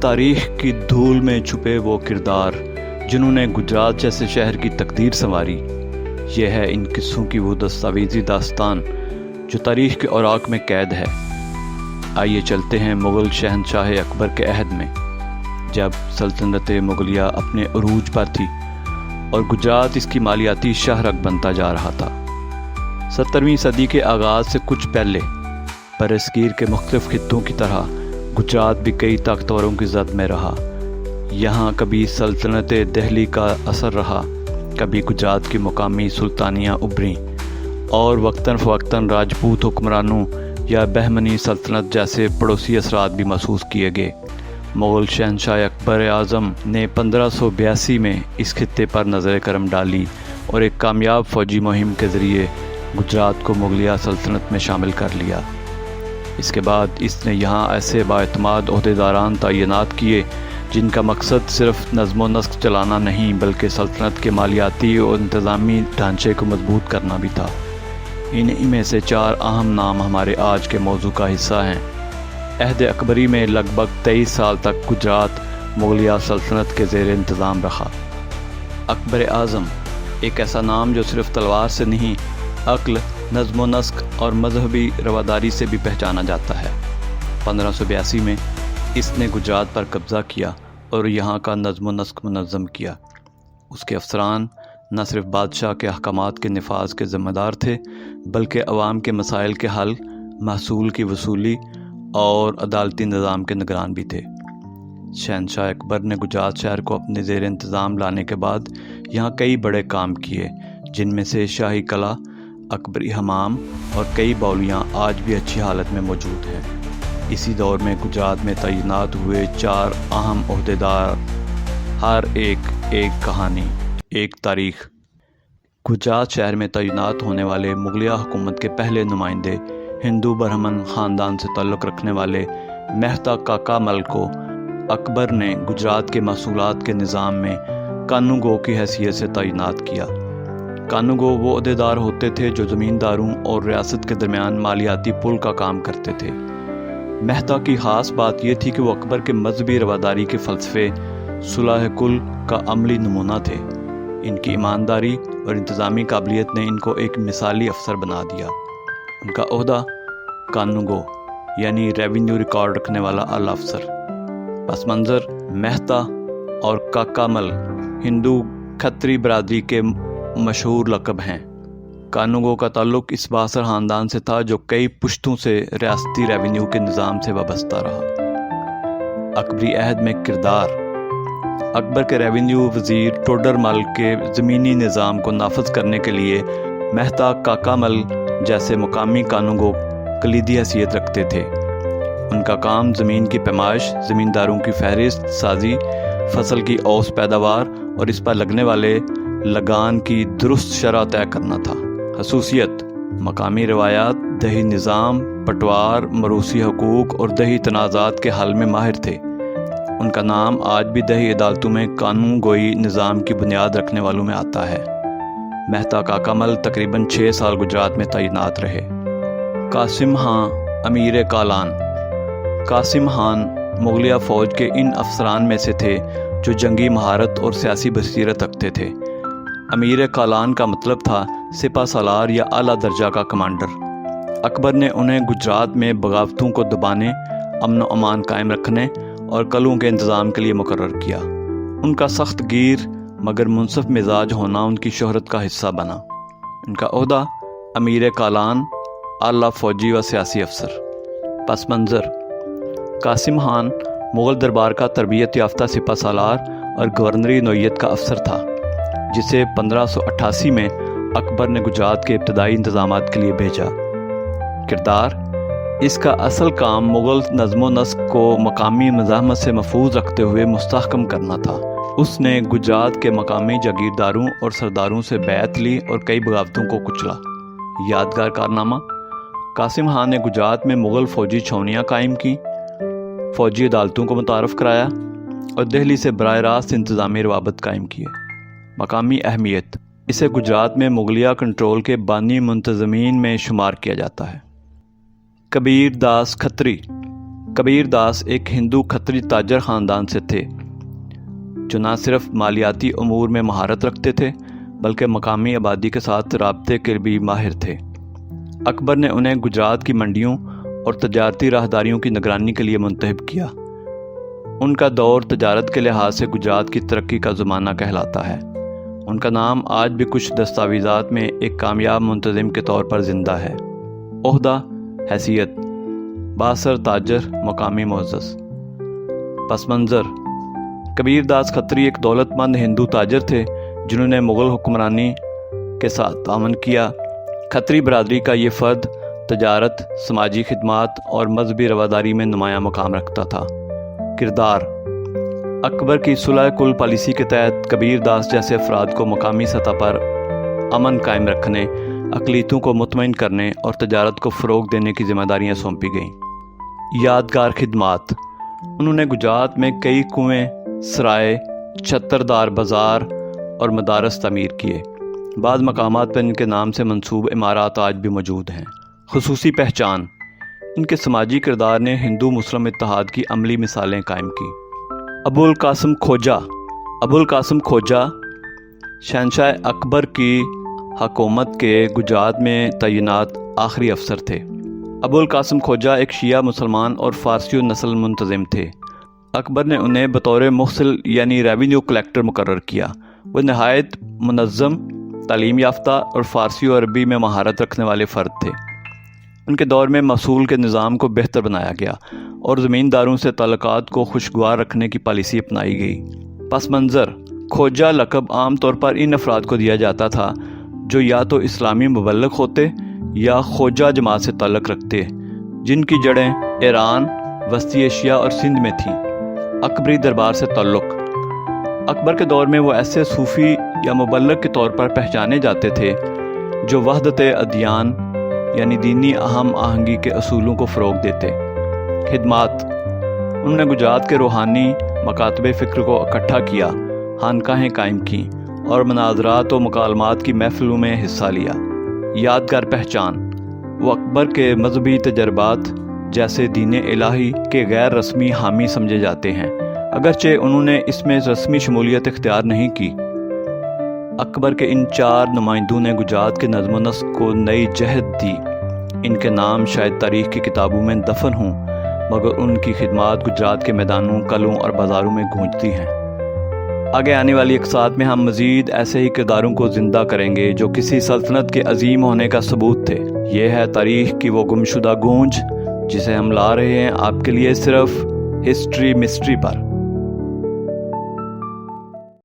تاریخ کی دھول میں چھپے وہ کردار جنہوں نے گجرات جیسے شہر کی تقدیر سنواری۔ یہ ہے ان قصوں کی وہ دستاویزی داستان جو تاریخ کے اوراق میں قید ہے۔ آئیے چلتے ہیں مغل شہنشاہ اکبر کے عہد میں، جب سلطنت مغلیہ اپنے عروج پر تھی اور گجرات اس کی مالیاتی شاہراہ بنتا جا رہا تھا۔ 17ویں صدی کے آغاز سے کچھ پہلے برصغیر کے مختلف خطوں کی طرح گجرات بھی کئی طاقتوروں کی زد میں رہا۔ یہاں کبھی سلطنت دہلی کا اثر رہا، کبھی گجرات کی مقامی سلطانیاں ابھریں، اور وقتاً فوقتاً راجپوت حکمرانوں یا بہمنی سلطنت جیسے پڑوسی اثرات بھی محسوس کیے گئے۔ مغل شہنشاہ اکبر اعظم نے 1582 میں اس خطے پر نظر کرم ڈالی اور ایک کامیاب فوجی مہم کے ذریعے گجرات کو مغلیہ سلطنت میں شامل کر لیا۔ اس کے بعد اس نے یہاں ایسے بااعتماد عہدیداران تعینات کیے جن کا مقصد صرف نظم و نسق چلانا نہیں بلکہ سلطنت کے مالیاتی اور انتظامی ڈھانچے کو مضبوط کرنا بھی تھا۔ انہی میں سے 4 اہم نام ہمارے آج کے موضوع کا حصہ ہیں۔ عہد اکبری میں لگ بھگ 23 سال تک گجرات مغلیہ سلطنت کے زیر انتظام رہا۔ اکبر اعظم ایک ایسا نام جو صرف تلوار سے نہیں، عقل، نظم و نسق اور مذہبی رواداری سے بھی پہچانا جاتا ہے۔ 1582 میں اس نے گجرات پر قبضہ کیا اور یہاں کا نظم و نسق منظم کیا۔ اس کے افسران نہ صرف بادشاہ کے احکامات کے نفاذ کے ذمہ دار تھے بلکہ عوام کے مسائل کے حل، محصول کی وصولی اور عدالتی نظام کے نگران بھی تھے۔ شہنشاہ اکبر نے گجرات شہر کو اپنے زیر انتظام لانے کے بعد یہاں کئی بڑے کام کیے، جن میں سے شاہی قلعہ، اکبری حمام اور کئی باولیاں آج بھی اچھی حالت میں موجود ہیں۔ اسی دور میں گجرات میں تعینات ہوئے 4 اہم عہدیدار، ہر ایک کہانی، ایک تاریخ۔ گجرات شہر میں تعینات ہونے والے مغلیہ حکومت کے پہلے نمائندے ہندو برہمن خاندان سے تعلق رکھنے والے مہتا کاکا مل کو اکبر نے گجرات کے محصولات کے نظام میں قانونگو کی حیثیت سے تعینات کیا۔ قانونگو وہ عہدیدار ہوتے تھے جو زمینداروں اور ریاست کے درمیان مالیاتی پل کا کام کرتے تھے۔ مہتا کی خاص بات یہ تھی کہ وہ اکبر کے مذہبی رواداری کے فلسفے صلاح کل کا عملی نمونہ تھے۔ ان کی ایمانداری اور انتظامی قابلیت نے ان کو ایک مثالی افسر بنا دیا۔ ان کا عہدہ قانونگو یعنی ریونیو ریکارڈ رکھنے والا اعلی افسر۔ پس منظر مہتا اور کاکا مل ہندو کھتری برادری کے مشہور لقب ہیں۔ قانونگو کا تعلق اس بااثر خاندان سے تھا جو کئی پشتوں سے ریاستی ریونیو کے نظام سے وابستہ رہا۔ اکبری عہد میں کردار: اکبر کے ریونیو وزیر ٹوڈر مل کے زمینی نظام کو نافذ کرنے کے لیے مہتا کاکا مل جیسے مقامی قانونگو کلیدی حیثیت رکھتے تھے۔ ان کا کام زمین کی پیمائش، زمینداروں کی فہرست سازی، فصل کی اوسط پیداوار اور اس پر لگنے والے لگان کی درست شرح طے کرنا تھا۔ خصوصیت: مقامی روایات، دیہی نظام، پٹوار، موروثی حقوق اور دیہی تنازعات کے حل میں ماہر تھے۔ ان کا نام آج بھی دیہی عدالتوں میں قانون گوئی نظام کی بنیاد رکھنے والوں میں آتا ہے۔ مہتا کاکا مل تقریباً 6 سال گجرات میں تعینات رہے۔ قاسم خان امیر کالان: قاسم خان مغلیہ فوج کے ان افسران میں سے تھے جو جنگی مہارت اور سیاسی بصیرت رکھتے تھے۔ امیر کالان کا مطلب تھا سپہ سالار یا اعلیٰ درجہ کا کمانڈر۔ اکبر نے انہیں گجرات میں بغاوتوں کو دبانے، امن و امان قائم رکھنے اور قلعوں کے انتظام کے لیے مقرر کیا۔ ان کا سخت گیر مگر منصف مزاج ہونا ان کی شہرت کا حصہ بنا۔ ان کا عہدہ امیر کالان، اعلیٰ فوجی و سیاسی افسر۔ پس منظر: قاسم خان مغل دربار کا تربیت یافتہ سپہ سالار اور گورنری نوعیت کا افسر تھا، جسے 1588 میں اکبر نے گجرات کے ابتدائی انتظامات کے لیے بھیجا۔ کردار: اس کا اصل کام مغل نظم و نسق کو مقامی مزاحمت سے محفوظ رکھتے ہوئے مستحکم کرنا تھا۔ اس نے گجرات کے مقامی جاگیرداروں اور سرداروں سے بیعت لی اور کئی بغاوتوں کو کچلا۔ یادگار کارنامہ: قاسم خان نے گجرات میں مغل فوجی چھاؤنیاں قائم کی، فوجی عدالتوں کو متعارف کرایا اور دہلی سے براہ راست انتظامی روابط قائم کیے۔ مقامی اہمیت: اسے گجرات میں مغلیہ کنٹرول کے بانی منتظمین میں شمار کیا جاتا ہے۔ کبیر داس کھتری کبیر داس ایک ہندو کھتری تاجر خاندان سے تھے جو نہ صرف مالیاتی امور میں مہارت رکھتے تھے بلکہ مقامی آبادی کے ساتھ رابطے کے بھی ماہر تھے۔ اکبر نے انہیں گجرات کی منڈیوں اور تجارتی راہداریوں کی نگرانی کے لیے منتخب کیا۔ ان کا دور تجارت کے لحاظ سے گجرات کی ترقی کا زمانہ کہلاتا ہے۔ ان کا نام آج بھی کچھ دستاویزات میں ایک کامیاب منتظم کے طور پر زندہ ہے۔ عہدہ، حیثیت: بااثر تاجر، مقامی معزز۔ پس منظر: کبیر داس کھتری ایک دولت مند ہندو تاجر تھے جنہوں نے مغل حکمرانی کے ساتھ تعاون کیا۔ کھتری برادری کا یہ فرد تجارت، سماجی خدمات اور مذہبی رواداری میں نمایاں مقام رکھتا تھا۔ کردار: اکبر کی صلح کل پالیسی کے تحت کبیر داس جیسے افراد کو مقامی سطح پر امن قائم رکھنے، اقلیتوں کو مطمئن کرنے اور تجارت کو فروغ دینے کی ذمہ داریاں سونپی گئیں۔ یادگار خدمات: انہوں نے گجرات میں کئی کنویں، سرائے، چھتردار بازار اور مدارس تعمیر کیے۔ بعض مقامات پر ان کے نام سے منسوب عمارات آج بھی موجود ہیں۔ خصوصی پہچان: ان کے سماجی کردار نے ہندو مسلم اتحاد کی عملی مثالیں قائم کی۔ ابو القاسم کھوجا: ابو القاسم کھوجا شہنشاہ اکبر کی حکومت کے گجرات میں تعینات آخری افسر تھے۔ ابو القاسم کھوجا ایک شیعہ مسلمان اور فارسی نسل منتظم تھے۔ اکبر نے انہیں بطور مغسل یعنی ریونیو کلیکٹر مقرر کیا۔ وہ نہایت منظم، تعلیم یافتہ اور فارسی اور عربی میں مہارت رکھنے والے فرد تھے۔ ان کے دور میں محصول کے نظام کو بہتر بنایا گیا اور زمینداروں سے تعلقات کو خوشگوار رکھنے کی پالیسی اپنائی گئی۔ پس منظر: کھوجا لقب عام طور پر ان افراد کو دیا جاتا تھا جو یا تو اسلامی مبلغ ہوتے یا کھوجا جماعت سے تعلق رکھتے، جن کی جڑیں ایران، وسطی ایشیا اور سندھ میں تھیں۔ اکبری دربار سے تعلق: اکبر کے دور میں وہ ایسے صوفی یا مبلغ کے طور پر پہچانے جاتے تھے جو وحدت ادیان یعنی دینی ہم آہنگی کے اصولوں کو فروغ دیتے۔ خدمات: انہوں نے گجرات کے روحانی مکاتب فکر کو اکٹھا کیا، خانقاہیں قائم کیں اور مناظرات و مکالمات کی محفلوں میں حصہ لیا۔ یادگار پہچان: وہ اکبر کے مذہبی تجربات جیسے دین الہی کے غیر رسمی حامی سمجھے جاتے ہیں، اگرچہ انہوں نے اس میں رسمی شمولیت اختیار نہیں کی۔ اکبر کے ان 4 نمائندوں نے گجرات کے نظم و نسق کو نئی جہت دی۔ ان کے نام شاید تاریخ کی کتابوں میں دفن ہوں، مگر ان کی خدمات گجرات کے میدانوں، قلعوں اور بازاروں میں گونجتی ہیں۔ آگے آنے والی اقساط میں ہم مزید ایسے ہی کرداروں کو زندہ کریں گے جو کسی سلطنت کے عظیم ہونے کا ثبوت تھے۔ یہ ہے تاریخ کی وہ گمشدہ گونج جسے ہم لا رہے ہیں آپ کے لیے صرف ہسٹری مسٹری پر۔